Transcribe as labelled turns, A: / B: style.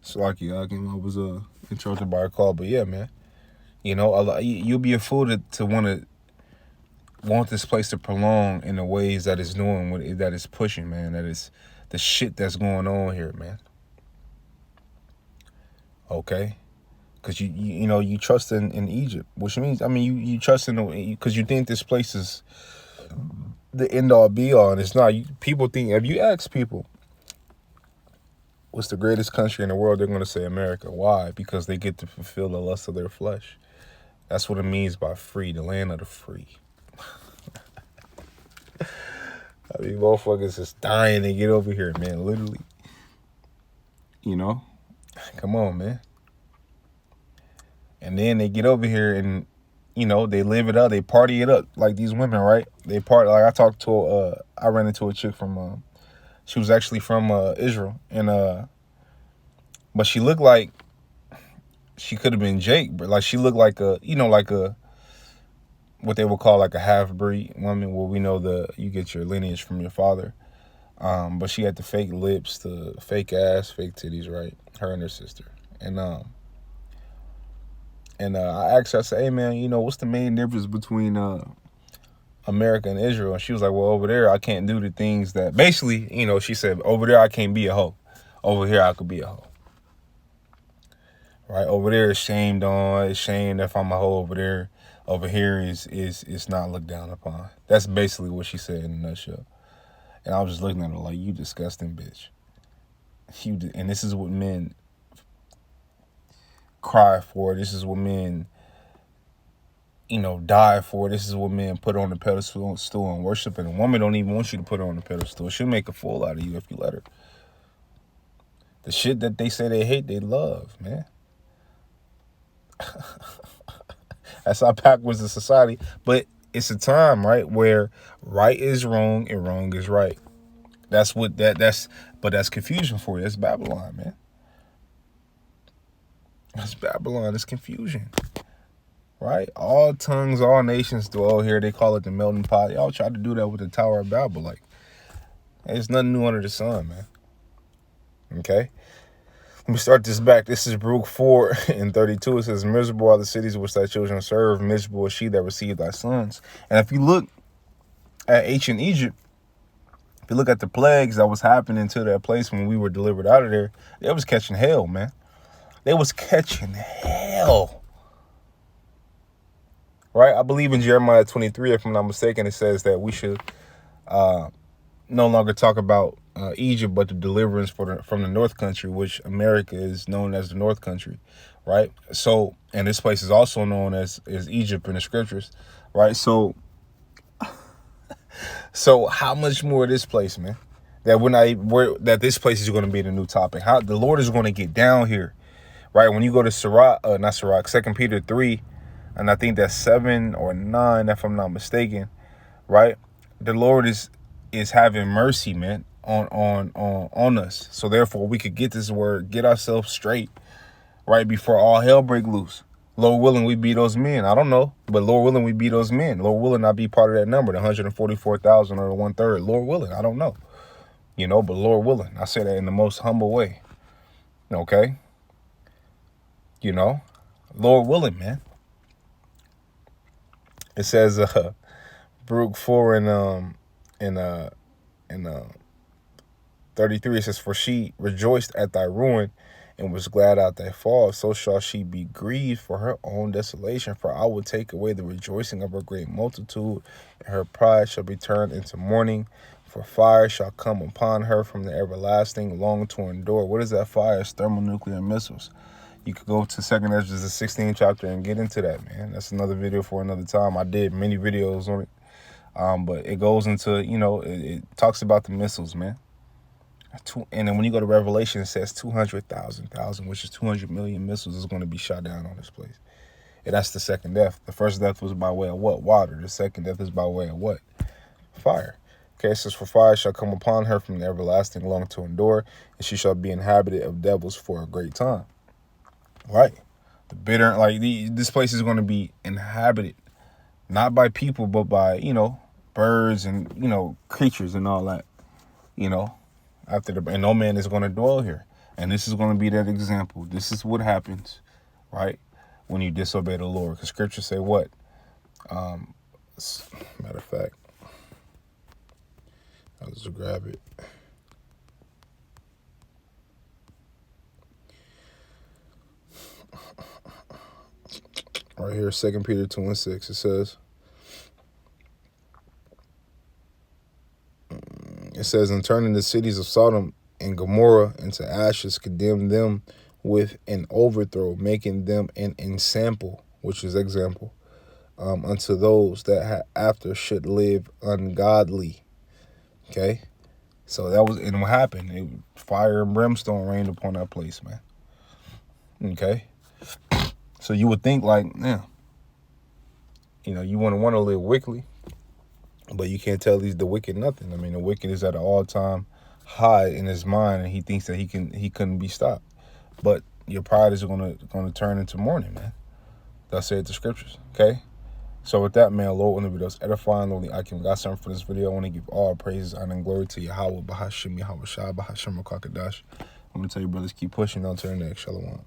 A: Slacky, I was interrupted by a call, but yeah, man. You know, you'll be a fool to want this place to prolong in the ways that it's doing, that it's pushing, man. That is the shit that's going on here, man. Okay, because you trust in Egypt, which means you trust in because you think this place is the end all be all, and it's not. People think, if you ask people what's the greatest country in the world, they're going to say America. Why? Because they get to fulfill the lust of their flesh. That's what it means by free, the land of the free. I mean, motherfuckers is dying to get over here, man, literally. You know? Come on, man. And then they get over here and, they live it up. They party it up like these women, right? They party. Like I ran into a chick from, she was actually from Israel. And, but she looked like she could have been Jake, but like she looked like what they would call like a half-breed woman, where we know you get your lineage from your father. But she had the fake lips, the fake ass, fake titties, right? Her and her sister. And I asked her, I said, hey man, what's the main difference between America and Israel? And she was like, well, over there I can't do the things that, basically, she said, over there I can't be a hoe. Over here I could be a hoe. Right? Over there it's shamed on. It's shamed if I'm a hoe over there. Over here is not looked down upon. That's basically what she said in a nutshell. And I was just looking at her like, you disgusting bitch. And this is what men cry for. This is what men, die for. This is what men put on the pedestal and worship. And a woman don't even want you to put her on the pedestal. She'll make a fool out of you if you let her. The shit that they say they hate, they love, man. That's how backwards the society. But it's a time, right, where right is wrong and wrong is right. But that's confusion for you. That's Babylon, man. That's Babylon. It's confusion. Right? All tongues, all nations dwell here. They call it the melting pot. Y'all tried to do that with the Tower of Babel. Like, there's nothing new under the sun, man. Okay? Let me start this back. This is Baruch 4 and 32. It says, miserable are the cities which thy children serve. Miserable is she that received thy sons. And if you look at ancient Egypt, if you look at the plagues that was happening to that place when we were delivered out of there, they was catching hell, man. They was catching hell. Right? I believe in Jeremiah 23, if I'm not mistaken, it says that we should no longer talk about Egypt, but the deliverance from the North Country, which America is known as the North Country, right? So, and this place is also known as Egypt in the scriptures, right? So how much more of this place, man? That this place is going to be the new topic. How the Lord is going to get down here, right? When you go to not Sirach, 2 Peter 3, and I think that's 7 or 9, if I'm not mistaken, right? The Lord is having mercy, man, on us. So therefore we could get this word, get ourselves straight, right, before all hell break loose. Lord willing, we be those men. I don't know, but Lord willing, we be those men. Lord willing, I be part of that number, the 144,000 or the 1/3. Lord willing, I don't know, but Lord willing, I say that in the most humble way. Okay, Lord willing, man. It says, Baruch 4 and 33, it says, for she rejoiced at thy ruin and was glad at thy fall. So shall she be grieved for her own desolation. For I will take away the rejoicing of her great multitude, and her pride shall be turned into mourning. For fire shall come upon her from the everlasting, long to endure. What is that fire? It's thermonuclear missiles. You could go to 2nd Ezra, the 16th chapter, and get into that, man. That's another video for another time. I did many videos on it. But it goes into, it talks about the missiles, man. And then when you go to Revelation, it says 200,000, which is 200 million missiles is going to be shot down on this place. And that's the second death. The first death was by way of what? Water. The second death is by way of what? Fire. Okay, it says, for fire shall come upon her from the everlasting, long to endure, and she shall be inhabited of devils for a great time. Right? The bitter, this place is going to be inhabited, not by people, but by, birds and, creatures and all that, and no man is going to dwell here. And this is going to be that example. This is what happens, right, when you disobey the Lord. Because scripture say what? Matter of fact, I'll just grab it. Right here, 2 Peter 2:6, it says, "And turning the cities of Sodom and Gomorrah into ashes, condemn them with an overthrow, making them an ensample," which is example, unto those that after should live ungodly. Okay? So that was, and what happened? Fire and brimstone rained upon that place, man. Okay? So you would think like, yeah, you want to live wickedly, but you can't tell the wicked nothing. I mean, the wicked is at an all-time high in his mind, and he thinks that he couldn't be stopped. But your pride is gonna turn into mourning, man. Thus saith the scriptures. Okay. So with that, man, Lord, when the video's edifying, Lord, I got something for this video. I want to give all praises, honor, and glory to Yahweh, Bahashim, Yahweh Shai, Bahashim, Kakadash. I'm gonna tell you, brothers, keep pushing on to the next. Shalom.